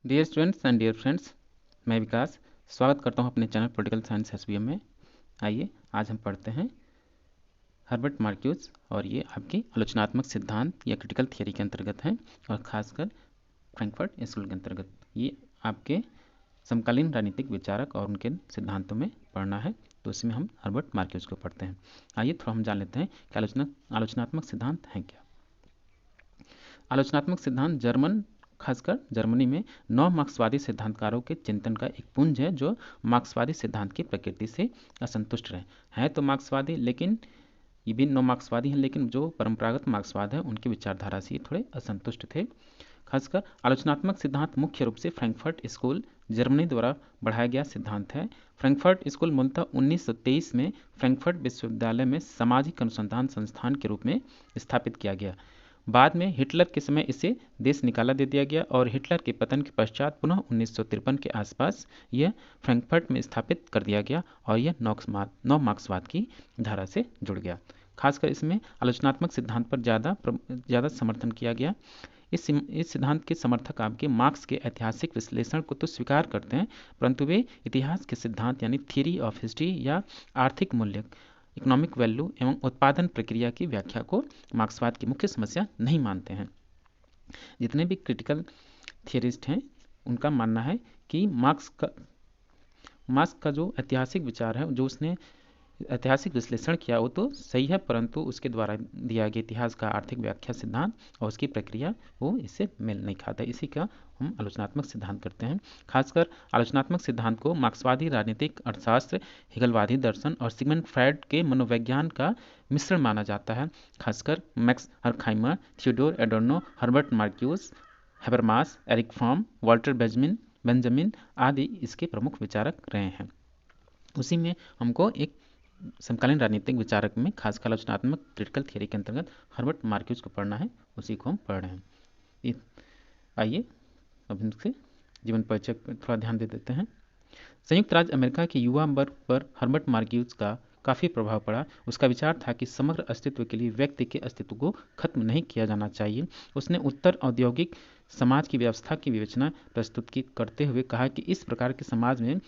Dear students and dear friends, मैं विकास स्वागत करता हूं अपने चैनल पॉलिटिकल साइंस एसबीएम में। आइए आज हम पढ़ते हैं हर्बर्ट मार्क्यूज और ये आपकी आलोचनात्मक सिद्धांत या क्रिटिकल थियरी के अंतर्गत हैं और खासकर फ्रैंकफर्ट स्कूल के अंतर्गत। ये आपके समकालीन राजनीतिक विचारक और उनके सिद्धांतों में पढ़ना है, तो इसमें हम हर्बर्ट मार्क्यूज को पढ़ते हैं। आइए थोड़ा हम जान लेते हैं कि आलोचनात्मक सिद्धांत हैं क्या। आलोचनात्मक सिद्धांत खासकर जर्मनी में नौ मार्क्सवादी सिद्धांतकारों के चिंतन का एक पुंज है जो मार्क्सवादी सिद्धांत की प्रकृति से असंतुष्ट रहे हैं। तो मार्क्सवादी, लेकिन ये भी नौ मार्क्सवादी हैं, लेकिन जो परंपरागत मार्क्सवाद है उनकी विचारधारा से थोड़े असंतुष्ट थे। खासकर आलोचनात्मक सिद्धांत मुख्य रूप से फ्रैंकफर्ट स्कूल जर्मनी द्वारा बढ़ाया गया सिद्धांत है। फ्रैंकफर्ट स्कूल मूलतः 1923 में फ्रैंकफर्ट विश्वविद्यालय में सामाजिक अनुसंधान संस्थान के रूप में स्थापित किया गया। बाद में हिटलर के समय इसे देश निकाला दे दिया गया और हिटलर के पतन के पश्चात पुनः 1953 के आसपास यह फ्रैंकफर्ट में स्थापित कर दिया गया और यह नौ मार्क्सवाद की धारा से जुड़ गया। खासकर इसमें आलोचनात्मक सिद्धांत पर ज़्यादा समर्थन किया गया। इस सिद्धांत के समर्थक आपके मार्क्स के ऐतिहासिक विश्लेषण को तो स्वीकार करते हैं, परंतु वे इतिहास के सिद्धांत यानी थ्योरी ऑफ हिस्ट्री या आर्थिक मूल्य इकोनॉमिक वैल्यू एवं उत्पादन प्रक्रिया की व्याख्या को मार्क्सवाद की मुख्य समस्या नहीं मानते हैं। जितने भी क्रिटिकल थियरिस्ट हैं उनका मानना है कि मार्क्स का जो ऐतिहासिक विचार है, जो उसने ऐतिहासिक विश्लेषण किया, वो तो सही है, परंतु उसके द्वारा दिया गया इतिहास का आर्थिक व्याख्या सिद्धांत और उसकी प्रक्रिया वो इससे मेल नहीं खाता। इसी का हम आलोचनात्मक सिद्धांत करते हैं। खासकर आलोचनात्मक सिद्धांत को मार्क्सवादी राजनीतिक अर्थशास्त्र, हेगलवादी दर्शन और सिगमंड फ्रायड के मनोविज्ञान का मिश्रण माना जाता है। खासकर Max Horkheimer, Theodor Adorno, Herbert Marcuse, Habermas, Erich Fromm, Walter Benjamin आदि इसके प्रमुख विचारक रहे हैं। उसी में हमको एक समकालीन राजनीतिक विचारक में खासकर आलोचनात्मक क्रिटिकल थियरी के अंतर्गत हर्बर्ट मार्क्यूज को पढ़ना है, उसी को हम पढ़ रहे हैं। आइए अब इनसे जीवन परिचय पर थोड़ा ध्यान दे देते हैं। संयुक्त राज्य अमेरिका के युवा वर्ग पर हर्बर्ट मार्क्यूज का काफ़ी प्रभाव पड़ा। उसका विचार था कि समग्र अस्तित्व के लिए व्यक्ति के अस्तित्व को खत्म नहीं किया जाना चाहिए। उसने उत्तर औद्योगिक समाज की व्यवस्था की विवेचना प्रस्तुत करते हुए कहा कि इस प्रकार के समाज में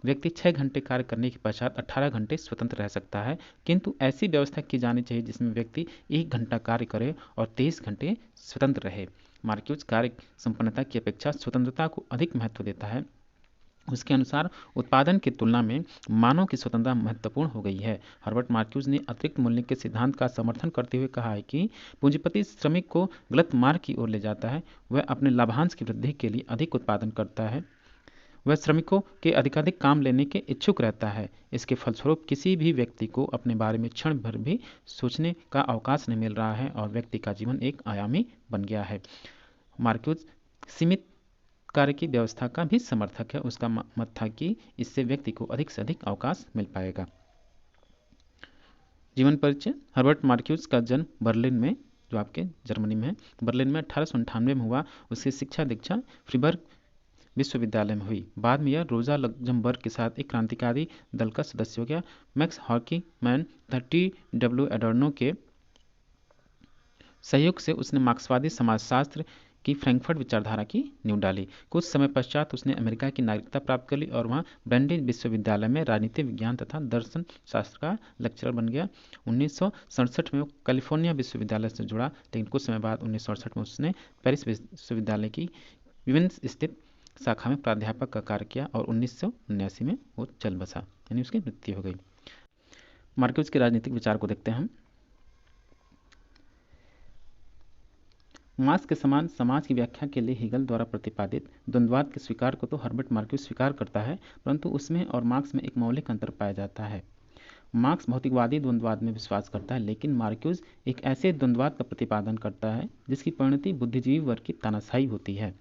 व्यक्ति 6 घंटे कार्य करने के पश्चात 18 घंटे स्वतंत्र रह सकता है, किंतु ऐसी व्यवस्था की जानी चाहिए जिसमें व्यक्ति 1 घंटा कार्य करे और 23 घंटे स्वतंत्र रहे। मार्क्यूज कार्य संपन्नता की अपेक्षा स्वतंत्रता को अधिक महत्व देता है। उसके अनुसार उत्पादन की तुलना में मानव की स्वतंत्रता महत्वपूर्ण हो गई है। हर्बर्ट मार्क्यूज ने अतिरिक्त मूल्य के सिद्धांत का समर्थन करते हुए कहा है कि पूंजीपति श्रमिक को गलत मार्ग की ओर ले जाता है। वह अपने लाभांश की वृद्धि के लिए अधिक उत्पादन करता है। वह श्रमिकों के अधिकाधिक काम लेने के इच्छुक रहता है। इसके फलस्वरूप किसी भी व्यक्ति को अपने बारे में क्षण भर भी सोचने का अवकाश नहीं मिल रहा है और व्यक्ति का जीवन एक आयामी बन गया है। मार्क्यूज सीमित कार्य की व्यवस्था का भी समर्थक है। उसका मत था कि इससे व्यक्ति को अधिक से अधिक अवकाश मिल पाएगा। जीवन परिचय। हर्बर्ट मार्क्यूज का जन्म बर्लिन में, जो आपके जर्मनी में है, बर्लिन में 1898 में हुआ। उसकी शिक्षा दीक्षा फ्रीबर्ग विश्वविद्यालय में हुई। बाद में यह रोजा लग्जमबर्ग के साथ एक क्रांतिकारी दल का सदस्य हो गया। मैक्स हॉर्कीमैन तथा टी.डब्ल्यू. एडोर्नो के सहयोग से उसने मार्क्सवादी समाजशास्त्र की फ्रैंकफर्ट विचारधारा की नींव डाली। कुछ समय पश्चात उसने अमेरिका की नागरिकता प्राप्त कर ली और वहाँ ब्रैंडेन विश्वविद्यालय में राजनीति विज्ञान तथा दर्शन शास्त्र का लेक्चरर बन गया। 1967 में वो कैलिफोर्निया विश्वविद्यालय से जुड़ा, लेकिन कुछ समय बाद 1968 में उसने पेरिस विश्वविद्यालय की विवेंस स्थित शाखा में प्राध्यापक का कार्य किया और 1979 में वो चल बसा, यानी उसकी मृत्यु हो गई। मार्क्यूज के राजनीतिक विचार को देखते हैं हम। मार्क्स के समान समाज की व्याख्या के लिए हेगल द्वारा प्रतिपादित द्वंद्ववाद के स्वीकार को तो हर्बर्ट मार्क्यूज स्वीकार करता है, परंतु उसमें और मार्क्स में एक मौलिक अंतर पाया जाता है। मार्क्स भौतिकवादी द्वंद्ववाद में विश्वास करता है, लेकिन मार्क्यूज एक ऐसे द्वंद्ववाद का प्रतिपादन करता है जिसकी परिणति बुद्धिजीवी वर्ग की तानाशाही होती है।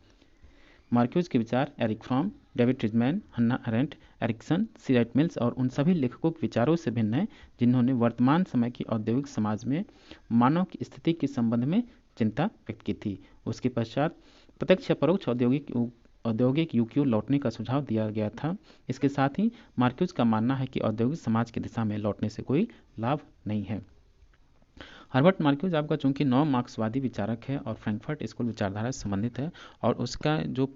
मार्क्यूज के विचार Erich Fromm, David Riesman, Hannah Arendt, Erikson, C Wright Mills और उन सभी लेखकों के विचारों से भिन्न है जिन्होंने वर्तमान समय की औद्योगिक समाज में मानव की स्थिति के संबंध में चिंता व्यक्त की थी। उसके पश्चात प्रत्यक्ष या परोक्ष औद्योगिक युग की ओर लौटने का सुझाव दिया गया था। इसके साथ ही मार्क्यूज का मानना है कि औद्योगिक समाज की दिशा में लौटने से कोई लाभ नहीं है। हर्बर्ट मार्क्यूज आपका चूंकि नौ मार्क्सवादी विचारक है और फ्रैंकफर्ट स्कूल विचारधारा से संबंधित है और उसका जो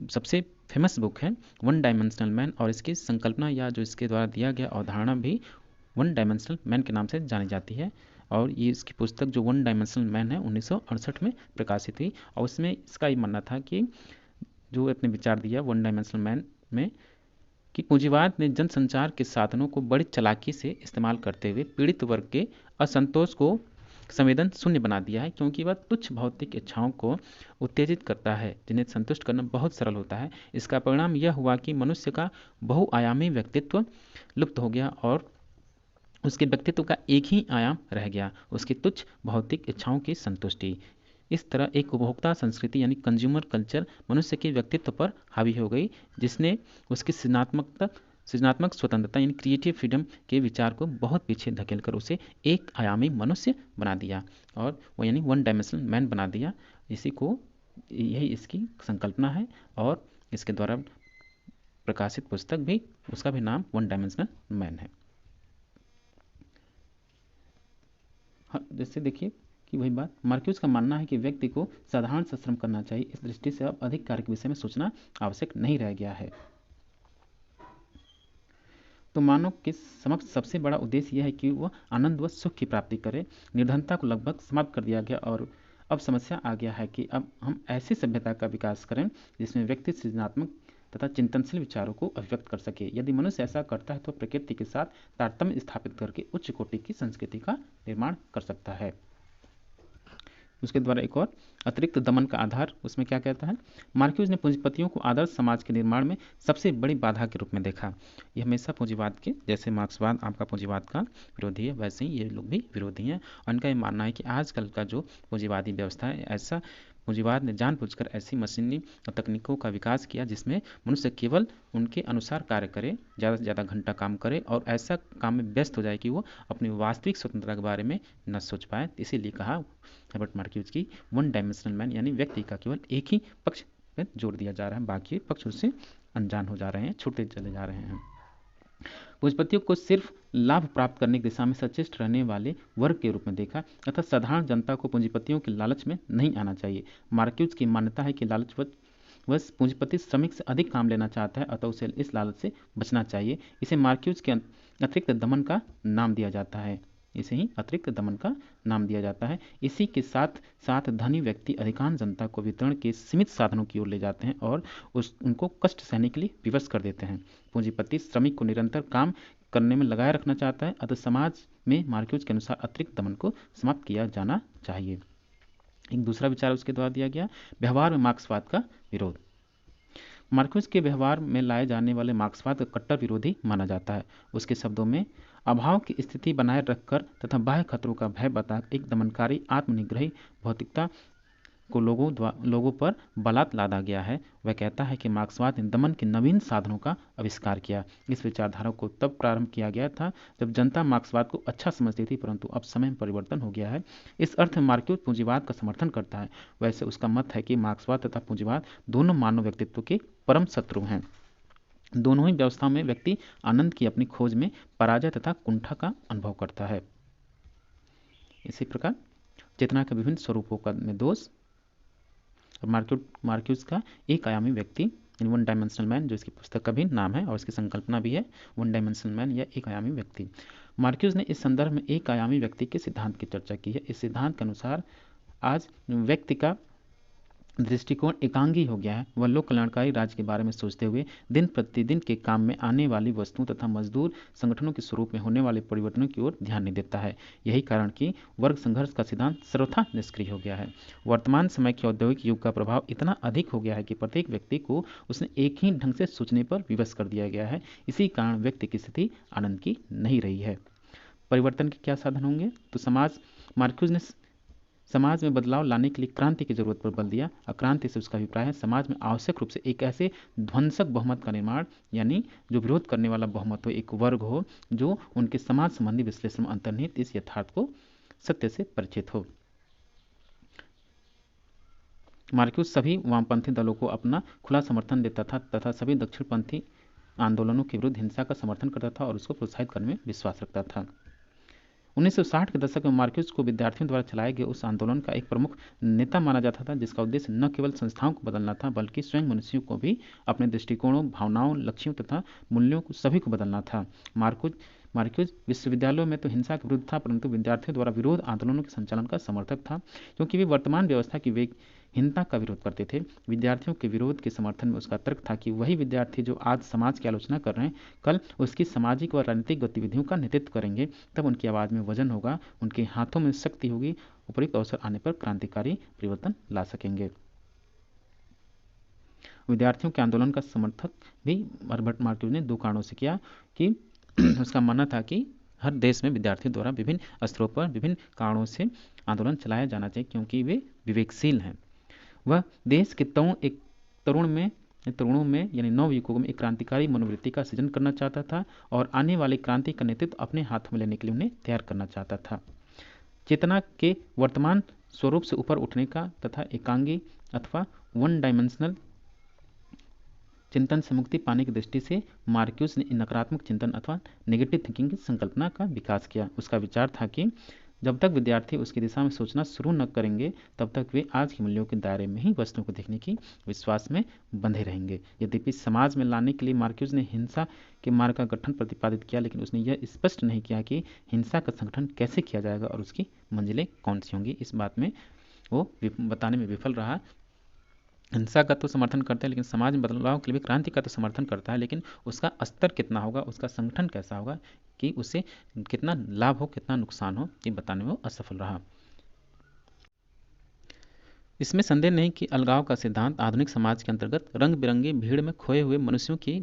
सबसे फेमस बुक है वन डायमेंशनल मैन, और इसकी संकल्पना या जो इसके द्वारा दिया गया अवधारणा भी वन डायमेंशनल मैन के नाम से जानी जाती है। और ये इसकी पुस्तक जो वन डायमेंशनल मैन है 1968 में प्रकाशित हुई, और उसमें इसका ये मानना था कि जो अपने विचार दिया वन डायमेंशनल मैन में, कि पूंजीवाद ने जनसंचार के साधनों को बड़ी चालाकी से इस्तेमाल करते हुए पीड़ित वर्ग के असंतोष को संवेदन शून्य बना दिया है, क्योंकि वह तुच्छ भौतिक इच्छाओं को उत्तेजित करता है जिन्हें संतुष्ट करना बहुत सरल होता है। इसका परिणाम यह हुआ कि मनुष्य का बहुआयामी व्यक्तित्व लुप्त हो गया और उसके व्यक्तित्व का एक ही आयाम रह गया, उसकी तुच्छ भौतिक इच्छाओं की संतुष्टि। इस तरह एक उपभोक्ता संस्कृति यानी कंज्यूमर कल्चर मनुष्य के व्यक्तित्व पर हावी हो गई, जिसने उसकी सृजनात्मक स्वतंत्रता यानी क्रिएटिव फ्रीडम के विचार को बहुत पीछे धकेलकर उसे एक आयामी मनुष्य बना दिया, और वो यानी वन डायमेंशनल मैन बना दिया। इसी को यही इसकी संकल्पना है, और इसके द्वारा प्रकाशित पुस्तक भी, उसका भी नाम वन डायमेंशनल मैन है। हाँ, जैसे देखिए कि वही बात, मार्क्यूज का मानना है कि व्यक्ति को साधारण से श्रम करना चाहिए। इस दृष्टि से अब अधिक कार्य के विषय में सोचना आवश्यक नहीं रह गया है। तो मानव के समक्ष सबसे बड़ा उद्देश्य यह है कि वह आनंद व सुख की प्राप्ति करे। निर्धनता को लगभग समाप्त कर दिया गया, और अब समस्या आ गया है कि अब हम ऐसी सभ्यता का विकास करें जिसमें व्यक्ति सृजनात्मक तथा चिंतनशील विचारों को अभिव्यक्त कर सके। यदि मनुष्य ऐसा करता है तो प्रकृति के साथ तारतम्य स्थापित करके उच्च कोटि की संस्कृति का निर्माण कर सकता है। उसके द्वारा एक और अतिरिक्त दमन का आधार, उसमें क्या कहता है, मार्क्यूज ने पूंजीपतियों को आदर्श समाज के निर्माण में सबसे बड़ी बाधा के रूप में देखा। ये हमेशा पूंजीवाद के, जैसे मार्क्सवाद आपका पूंजीवाद का विरोधी है, वैसे ही ये लोग भी विरोधी हैं। और इनका ये मानना है कि आजकल का जो पूंजीवादी व्यवस्था है, ऐसा पूंजीवाद ने जानबूझकर ऐसी मशीनी और तकनीकों का विकास किया जिसमें मनुष्य केवल उनके अनुसार कार्य करे, ज़्यादा से ज़्यादा घंटा काम करे और ऐसा काम में व्यस्त हो जाए कि वो अपनी वास्तविक स्वतंत्रता के बारे में न सोच पाए। इसीलिए कहा हर्बर्ट मार्क्यूज की वन डायमेंशनल मैन, यानी व्यक्ति का केवल एक ही पक्ष पर जोर दिया जा रहा है, बाकी पक्ष उससे अनजान हो जा रहे हैं, छूटते चले जा रहे हैं। पूंजीपतियों को सिर्फ लाभ प्राप्त करने की दिशा में सचेष्ट रहने वाले वर्ग के रूप में देखा, अतः साधारण जनता को पूंजीपतियों के लालच में नहीं आना चाहिए। मार्क्यूज की मान्यता है कि लालचवश पूंजीपति श्रमिक से अधिक काम लेना चाहता है, अतः उसे इस लालच से बचना चाहिए। इसे मार्क्यूज के अतिरिक्त दमन का नाम दिया जाता है। इसे ही अतिरिक्त दमन का नाम दिया जाता है। इसी के साथ साथ धनी व्यक्ति अधिकांश जनता को वितरण के सीमित साधनों की ओर ले जाते हैं और उनको कष्ट सहने के लिए विवश कर देते हैं। पूंजीपति श्रमिक को निरंतर काम करने में लगाए रखना चाहता है, अतः समाज में मार्क्यूज के अनुसार अतिरिक्त दमन को समाप्त किया जाना चाहिए। एक दूसरा विचार उसके द्वारा दिया गया, व्यवहार में मार्क्सवाद का विरोध। मार्क्यूज के व्यवहार में लाए जाने वाले मार्क्सवाद का कट्टर विरोधी माना जाता है। उसके शब्दों में अभाव की स्थिति बनाए रखकर तथा बाह्य खतरों का भय बता एक दमनकारी आत्मनिग्रही भौतिकता को लोगों पर बलात् लादा गया है। वह कहता है कि मार्क्सवाद ने दमन के नवीन साधनों का आविष्कार किया। इस विचारधारा को तब प्रारंभ किया गया था जब जनता मार्क्सवाद को अच्छा समझती थी, परंतु अब समय में परिवर्तन हो गया है। इस अर्थ में मार्क्यूज पूंजीवाद का समर्थन करता है। वैसे उसका मत है कि मार्क्सवाद तथा पूंजीवाद दोनों मानव व्यक्तित्व के परम शत्रु हैं। दोनों ही व्यवस्थाओं में व्यक्ति आनंद की अपनी खोज में पराजय तथा कुंठा का अनुभव करता है। इसी प्रकार चेतना के विभिन्न स्वरूपों का में दोष, मार्क्यूज का एक आयामी व्यक्ति वन डायमेंशनल मैन, जो इसकी पुस्तक का भी नाम है और इसकी संकल्पना भी है वन डायमेंशनल मैन या एक आयामी व्यक्ति। मार्क्यूज ने इस संदर्भ में एक आयामी व्यक्ति के सिद्धांत की चर्चा की है। इस सिद्धांत के अनुसार आज व्यक्ति का दृष्टिकोण एकांगी हो गया है। वह लोक कल्याणकारी राज्य के बारे में सोचते हुए दिन प्रतिदिन के काम में आने वाली वस्तुओं तथा मजदूर संगठनों के स्वरूप में होने वाले परिवर्तनों की ओर ध्यान नहीं देता है। यही कारण कि वर्ग संघर्ष का सिद्धांत सर्वथा निष्क्रिय हो गया है। वर्तमान समय के औद्योगिक युग का प्रभाव इतना अधिक हो गया है कि प्रत्येक व्यक्ति को उसने एक ही ढंग से सोचने पर विवश कर दिया गया है। इसी कारण व्यक्ति की स्थिति आनंद की नहीं रही है। परिवर्तन के क्या साधन होंगे? तो मार्क्यूज ने समाज में बदलाव लाने के लिए क्रांति की जरूरत पर बल दिया। क्रांति से उसका अभिप्राय है समाज में आवश्यक रूप से एक ऐसे ध्वंसक बहुमत का निर्माण, यानी जो विरोध करने वाला बहुमत हो, एक वर्ग हो जो उनके समाज संबंधी विश्लेषण में अंतर्निहित इस यथार्थ को सत्य से परिचित हो। मार्क्यूज सभी वामपंथी दलों को अपना खुला समर्थन देता था तथा सभी दक्षिणपंथी आंदोलनों के विरुद्ध हिंसा का समर्थन करता था और उसको प्रोत्साहित करने में विश्वास रखता था। 1960 के दशक में मार्क्यूस को विद्यार्थियों द्वारा चलाए गए उस आंदोलन का एक प्रमुख नेता माना जाता था, जिसका उद्देश्य न केवल संस्थाओं को बदलना था बल्कि स्वयं मनुष्यों को भी अपने दृष्टिकोणों, भावनाओं, लक्ष्यों तथा मूल्यों को सभी को बदलना था। मार्क्यूस मार्क्यूस विश्वविद्यालयों में तो हिंसा के विरुद्ध था, परंतु विद्यार्थियों द्वारा विरोध आंदोलनों के संचालन का समर्थक था, क्योंकि वे वर्तमान व्यवस्था की वेगहीनता का विरोध करते थे। विद्यार्थियों के विरोध के समर्थन में उसका तर्क था कि वही विद्यार्थी जो आज समाज की आलोचना कर रहे हैं, कल उसकी सामाजिक व राजनीतिक गतिविधियों का नेतृत्व करेंगे। तब उनकी आवाज़ में वजन होगा, उनके हाथों में शक्ति होगी, उपयुक्त अवसर आने पर क्रांतिकारी परिवर्तन ला सकेंगे। विद्यार्थियों के आंदोलन का समर्थक भी हर्बर्ट मार्क्यूस ने दो कारणों से किया कि उसका मानना था कि हर देश में विद्यार्थियों द्वारा विभिन्न स्तरों पर विभिन्न कारणों से आंदोलन चलाया जाना चाहिए, क्योंकि वे विवेकशील हैं। वह देश के तरुणों में यानी नवयुवकों में एक क्रांतिकारी मनोवृत्ति का सृजन करना चाहता था और आने वाली क्रांति का नेतृत्व अपने हाथ में लेने के लिए उन्हें तैयार करना चाहता था। चेतना के वर्तमान स्वरूप से ऊपर उठने का तथा एकांगी अथवा वन डायमेंशनल चिंतन से मुक्ति पाने की दृष्टि से मार्क्यूस ने नकारात्मक चिंतन अथवा नेगेटिव थिंकिंग की संकल्पना का विकास किया। उसका विचार था कि जब तक विद्यार्थी उसकी दिशा में सोचना शुरू न करेंगे, तब तक वे आज के मूल्यों के दायरे में ही वस्तुओं को देखने की विश्वास में बंधे रहेंगे। यद्यपि समाज में लाने के लिए मार्क्यूस ने हिंसा के मार्ग का गठन प्रतिपादित किया, लेकिन उसने यह स्पष्ट नहीं किया कि हिंसा का संगठन कैसे किया जाएगा और उसकी मंजिलें कौन सी होंगी। इस बात में वो बताने में विफल रहा। हिंसा का तो समर्थन करता है, लेकिन समाज में बदलाव के लिए भी क्रांति का तो समर्थन करता है, लेकिन उसका स्तर कितना होगा, उसका संगठन कैसा होगा, कि उससे कितना लाभ हो कितना नुकसान हो, ये बताने में वो असफल रहा। इसमें संदेह नहीं कि अलगाव का सिद्धांत आधुनिक समाज के अंतर्गत रंग बिरंगी भीड़ में खोए हुए मनुष्यों की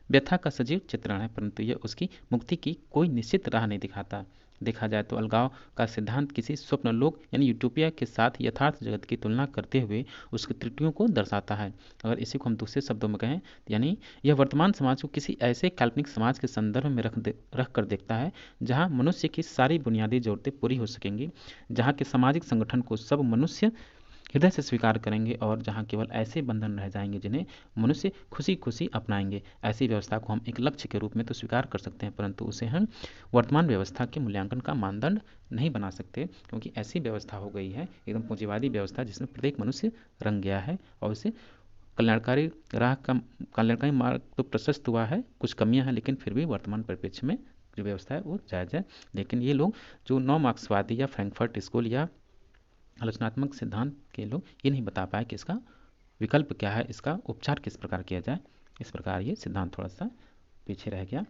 व्यथा का सजीव चित्रण है, परंतु यह उसकी मुक्ति की कोई निश्चित राह नहीं दिखाता। देखा जाए तो अलगाव का सिद्धांत किसी स्वप्न लोक यानी यूटोपिया के साथ यथार्थ जगत की तुलना करते हुए उसकी त्रुटियों को दर्शाता है। अगर इसी को हम दूसरे शब्दों में कहें, यानी यह वर्तमान समाज को किसी ऐसे काल्पनिक समाज के संदर्भ में रख कर देखता है जहाँ मनुष्य की सारी बुनियादी जरूरतें पूरी हो सकेंगी, जहाँ के सामाजिक संगठन को सब मनुष्य हृदय से स्वीकार करेंगे और जहाँ केवल ऐसे बंधन रह जाएंगे जिन्हें मनुष्य खुशी खुशी अपनाएंगे। ऐसी व्यवस्था को हम एक लक्ष्य के रूप में तो स्वीकार कर सकते हैं, परंतु उसे हम वर्तमान व्यवस्था के मूल्यांकन का मानदंड नहीं बना सकते, क्योंकि ऐसी व्यवस्था हो गई है एकदम पूंजीवादी व्यवस्था जिसमें प्रत्येक मनुष्य रंग गया है और उसे कल्याणकारी मार्ग तो प्रशस्त हुआ है, कुछ कमियां हैं, लेकिन फिर भी वर्तमान परिप्रेक्ष्य में जो व्यवस्था है वो जायज़ है। लेकिन ये लोग जो नौ मार्क्सवादी या फ्रैंकफर्ट स्कूल या आलोचनात्मक सिद्धांत के लोग ये नहीं बता पाए कि इसका विकल्प क्या है, इसका उपचार किस प्रकार किया जाए। इस प्रकार ये सिद्धांत थोड़ा सा पीछे रह गया।